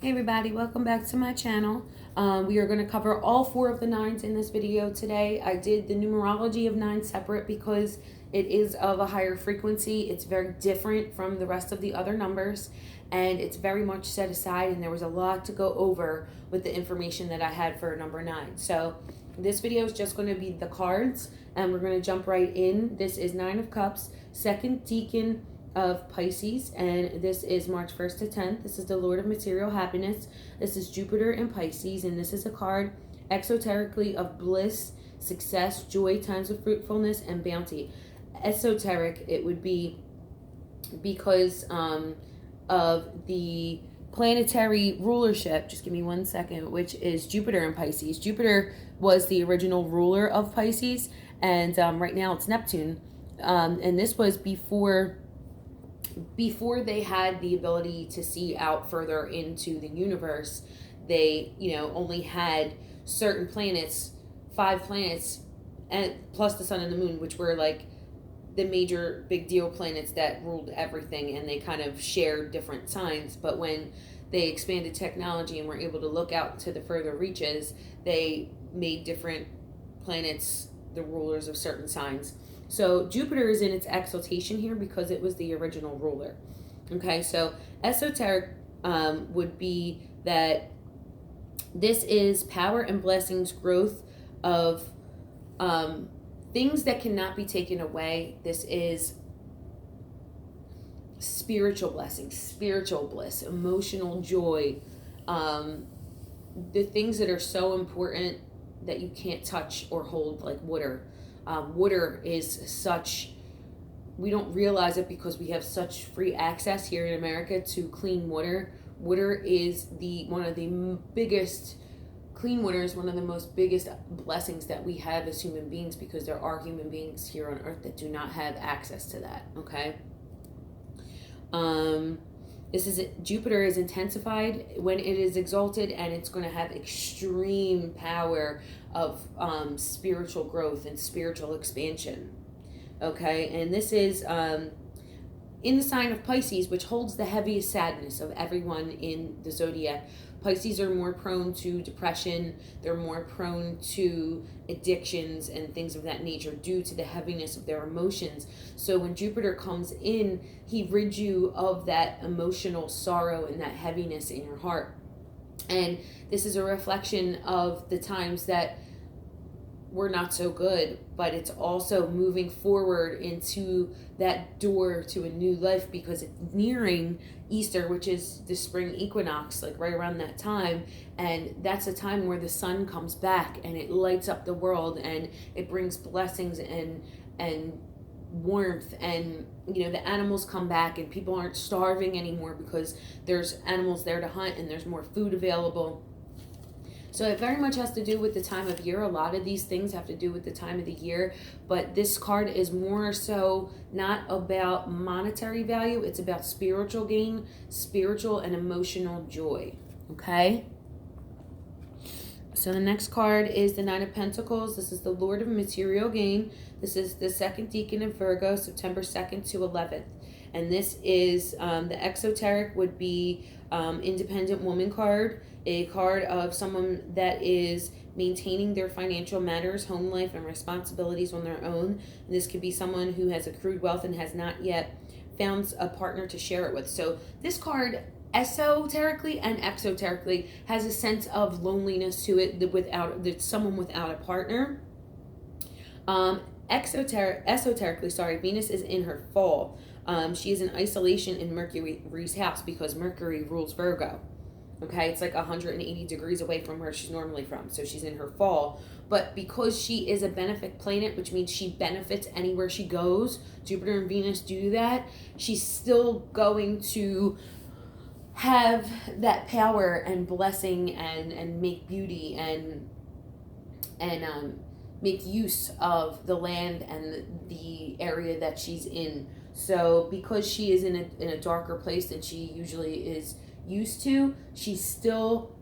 Hey everybody, welcome back to my channel. We are going to cover all 4 of the 9s in this video today. I did the numerology of 9 separate because it is of a higher frequency. It's very different from the rest of the other numbers, and it's very much set aside, and there was a lot to go over with the information that I had for number 9. So this video is just going to be the cards, and we're going to jump right in. This is 9 of Cups, second decan of Pisces, and this is March 1st to 10th. This is the Lord of Material Happiness. This is Jupiter in Pisces, and this is a card exoterically of bliss, success, joy, times of fruitfulness, and bounty. Esoteric, it would be because of the planetary rulership. Just give me 1 second, which is Jupiter in Pisces. Jupiter was the original ruler of Pisces, and right now it's Neptune. And this was before they had the ability to see out further into the universe. They, only had certain planets, 5 planets, and plus the sun and the moon, which were like the major big deal planets that ruled everything, and they kind of shared different signs. But when they expanded technology and were able to look out to the further reaches, they made different planets the rulers of certain signs. So Jupiter is in its exaltation here because it was the original ruler. Okay, so esoteric would be that this is power and blessings, growth of things that cannot be taken away. This is spiritual blessings, spiritual bliss, emotional joy, the things that are so important that you can't touch or hold, like water. Water is such, we don't realize it because we have such free access here in America to clean water. Water is one of the biggest, clean water is one of the most biggest blessings that we have as human beings, because there are human beings here on earth that do not have access to that, okay? Jupiter is intensified when it is exalted, and it's going to have extreme power of spiritual growth and spiritual expansion. Okay, and this is in the sign of Pisces, which holds the heaviest sadness of everyone in the zodiac. Pisces are more prone to depression. They're more prone to addictions and things of that nature due to the heaviness of their emotions. So when Jupiter comes in, he rids you of that emotional sorrow and that heaviness in your heart. And this is a reflection of the times that were not so good, but it's also moving forward into that door to a new life, because it's nearing Easter, which is the spring equinox, like right around that time. And that's a time where the sun comes back and it lights up the world, and it brings blessings and warmth, and the animals come back, and people aren't starving anymore because there's animals there to hunt and there's more food available. So it very much has to do with the time of year. A lot of these things have to do with the time of the year, but this card is more so not about monetary value. It's about spiritual gain, spiritual and emotional joy. Okay? So the next card is the 9 of Pentacles. This is the Lord of Material Gain. This is the second decan of Virgo, September 2nd to 11th. And this is the exoteric would be independent woman card, a card of someone that is maintaining their financial matters, home life, and responsibilities on their own. And this could be someone who has accrued wealth and has not yet found a partner to share it with. So this card, esoterically and exoterically, has a sense of loneliness to it, that someone without a partner. Esoterically, Venus is in her fall. She is in isolation in Mercury's house because Mercury rules Virgo. Okay, it's like 180 degrees away from where she's normally from. So she's in her fall. But because she is a benefic planet, which means she benefits anywhere she goes, Jupiter and Venus do that, she's still going to have that power and blessing and make beauty and make use of the land and the area that she's in. So because she is in a darker place than she usually is used to, she still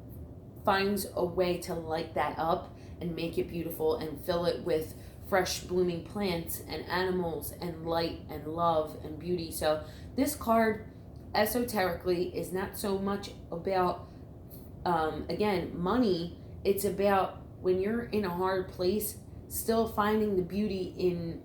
finds a way to light that up and make it beautiful and fill it with fresh blooming plants and animals and light and love and beauty. So this card esoterically is not so much about again, money, it's about when you're in a hard place, still finding the beauty in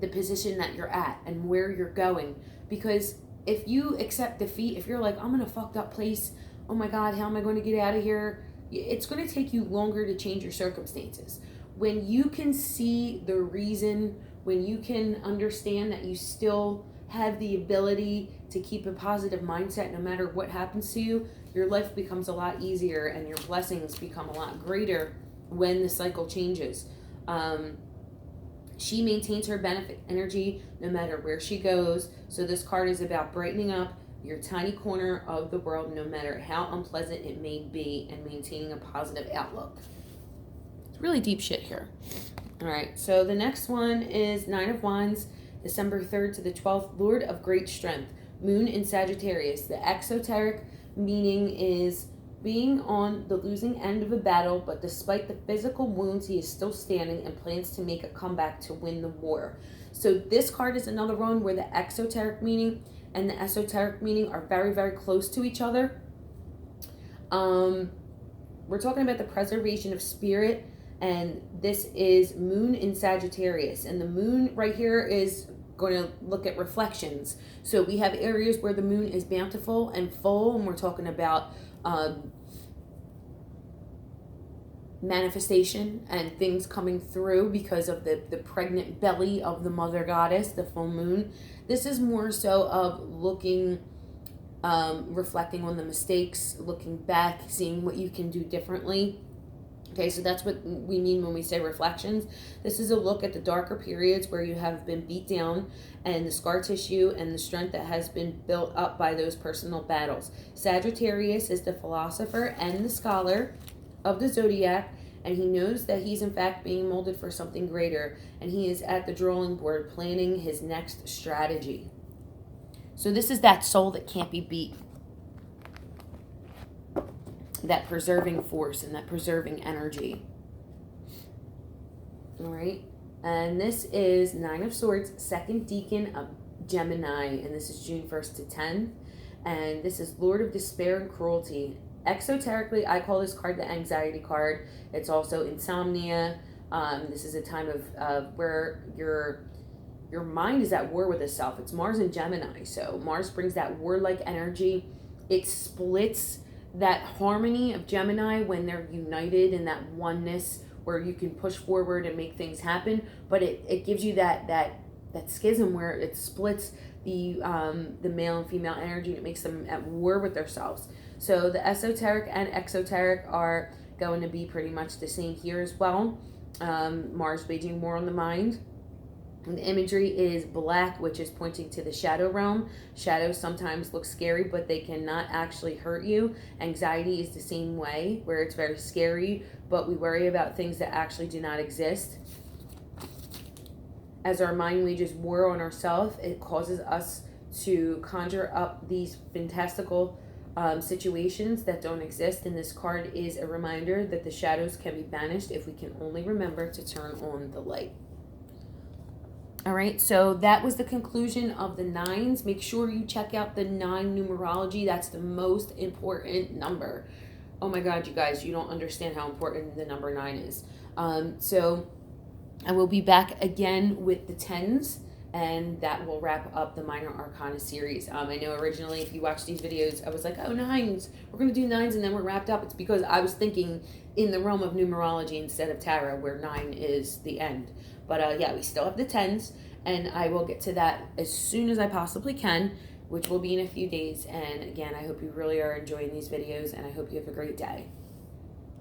the position that you're at and where you're going. Because if you accept defeat, if you're like, I'm in a fucked up place, oh my God, how am I going to get out of here? It's going to take you longer to change your circumstances. When you can see the reason, when you can understand that you still have the ability to keep a positive mindset no matter what happens to you, your life becomes a lot easier and your blessings become a lot greater when the cycle changes. She maintains her benefit energy no matter where she goes. So this card is about brightening up your tiny corner of the world no matter how unpleasant it may be, and maintaining a positive outlook. It's really deep shit here. All right, so the next one is 9 of Wands, December 3rd to the 12th, Lord of Great Strength, Moon in Sagittarius. The exoteric meaning is being on the losing end of a battle, but despite the physical wounds, he is still standing and plans to make a comeback to win the war. So this card is another one where the exoteric meaning and the esoteric meaning are very, very close to each other. We're talking about the preservation of spirit, and this is Moon in Sagittarius. And the moon right here is going to look at reflections. So we have areas where the moon is bountiful and full, and we're talking about manifestation and things coming through because of the pregnant belly of the mother goddess, the full moon. This is more so of looking, reflecting on the mistakes, looking back, seeing what you can do differently. Okay, so that's what we mean when we say reflections. This is a look at the darker periods where you have been beat down, and the scar tissue and the strength that has been built up by those personal battles. Sagittarius is the philosopher and the scholar of the zodiac, and he knows that he's in fact being molded for something greater, and he is at the drawing board planning his next strategy. So this is that soul that can't be beat. That preserving force and that preserving energy. All right. And this is 9 of Swords, second deacon of Gemini. And this is June 1st to 10th. And this is Lord of Despair and Cruelty. Exoterically, I call this card the anxiety card. It's also insomnia. This is a time of where your mind is at war with itself. It's Mars and Gemini. So Mars brings that warlike energy. It splits that harmony of Gemini when they're united in that oneness where you can push forward and make things happen, but it gives you that schism where it splits the male and female energy, and it makes them at war with themselves. So the esoteric and exoteric are going to be pretty much the same here as well. Mars waging war on the mind. And the imagery is black, which is pointing to the shadow realm. Shadows sometimes look scary, but they cannot actually hurt you. Anxiety is the same way, where it's very scary, but we worry about things that actually do not exist. As our mind wages war on ourselves, it causes us to conjure up these fantastical situations that don't exist. And this card is a reminder that the shadows can be banished if we can only remember to turn on the light. All right, so that was the conclusion of the 9s. Make sure you check out the 9 numerology. That's the most important number. Oh my God, you guys, you don't understand how important the number 9 is. So I will be back again with the 10s, and that will wrap up the Minor Arcana series. I know originally, if you watch these videos, I was like, oh, 9s. We're going to do 9s, and then we're wrapped up. It's because I was thinking in the realm of numerology instead of tarot, where 9 is the end. But yeah, we still have the 10s, and I will get to that as soon as I possibly can, which will be in a few days. And again, I hope you really are enjoying these videos, and I hope you have a great day.